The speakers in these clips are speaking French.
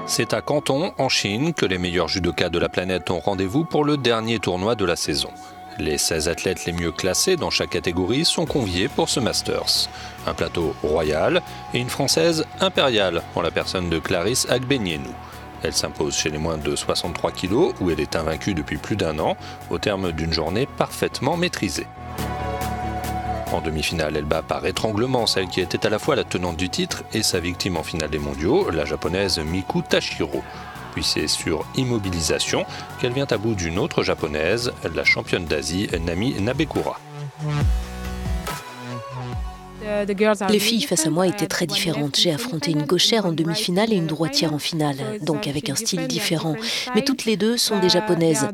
C'est à Canton, en Chine, que les meilleurs judokas de la planète ont rendez-vous pour le dernier tournoi de la saison. Les 16 athlètes les mieux classés dans chaque catégorie sont conviés pour ce Masters. Un plateau royal et une Française impériale, en la personne de Clarisse Agbenienou. Elle s'impose chez les moins de 63 kg, où elle est invaincue depuis plus d'un an, au terme d'une journée parfaitement maîtrisée. En demi-finale, elle bat par étranglement celle qui était à la fois la tenante du titre et sa victime en finale des mondiaux, la japonaise Miku Tashiro. Puis c'est sur immobilisation qu'elle vient à bout d'une autre japonaise, la championne d'Asie Nami Nabekura. Les filles face à moi étaient très différentes. J'ai affronté une gauchère en demi-finale et une droitière en finale, donc avec un style différent. Mais toutes les deux sont des japonaises.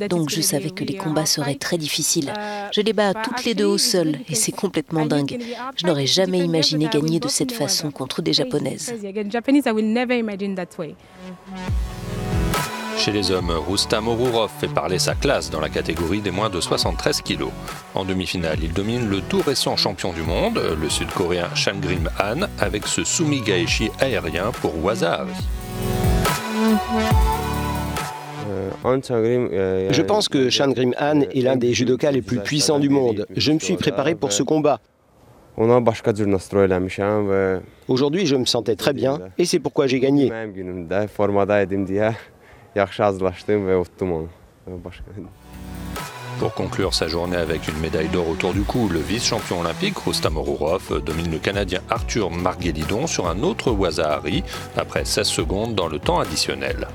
Donc je savais que les combats seraient très difficiles. Je les bats toutes les deux au sol et c'est complètement dingue. Je n'aurais jamais imaginé gagner de cette façon contre des japonaises. Chez les hommes, Rustam Orurov fait parler sa classe dans la catégorie des moins de 73 kg. En demi-finale, il domine le tout récent champion du monde, le sud-coréen Changrim Han, avec ce Sumigaeshi aérien pour Waza-Ari. Je pense que Changrim Han est l'un des judokas les plus puissants du monde. Je me suis préparé pour ce combat. Aujourd'hui, je me sentais très bien et c'est pourquoi j'ai gagné. Pour conclure sa journée avec une médaille d'or autour du cou, le vice-champion olympique Rustam Orurov domine le Canadien Arthur Marguelidon sur un autre Waza-Ari après 16 secondes dans le temps additionnel.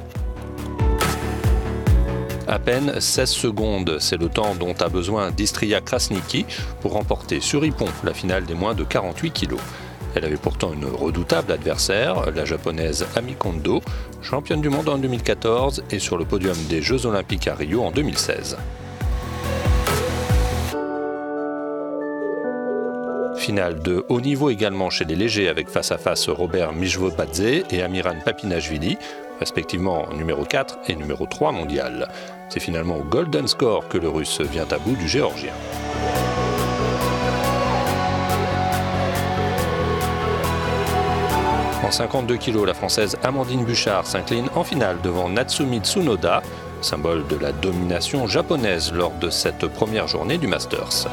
À peine 16 secondes, c'est le temps dont a besoin d'Istria Krasniki pour remporter sur Ippon la finale des moins de 48 kg. Elle avait pourtant une redoutable adversaire, la japonaise Ami Kondo, championne du monde en 2014 et sur le podium des Jeux Olympiques à Rio en 2016. Finale de haut niveau également chez les légers avec face à face Robert Mijvobadze et Amiran Papinashvili, respectivement numéro 4 et numéro 3 mondial. C'est finalement au golden score que le Russe vient à bout du Géorgien. En 52 kg, la Française Amandine Bouchard s'incline en finale devant Natsumi Tsunoda, symbole de la domination japonaise lors de cette première journée du Masters.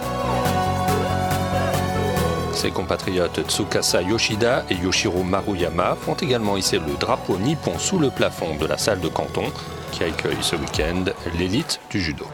Ses compatriotes Tsukasa Yoshida et Yoshiro Maruyama font également hisser le drapeau nippon sous le plafond de la salle de Canton qui accueille ce week-end l'élite du judo.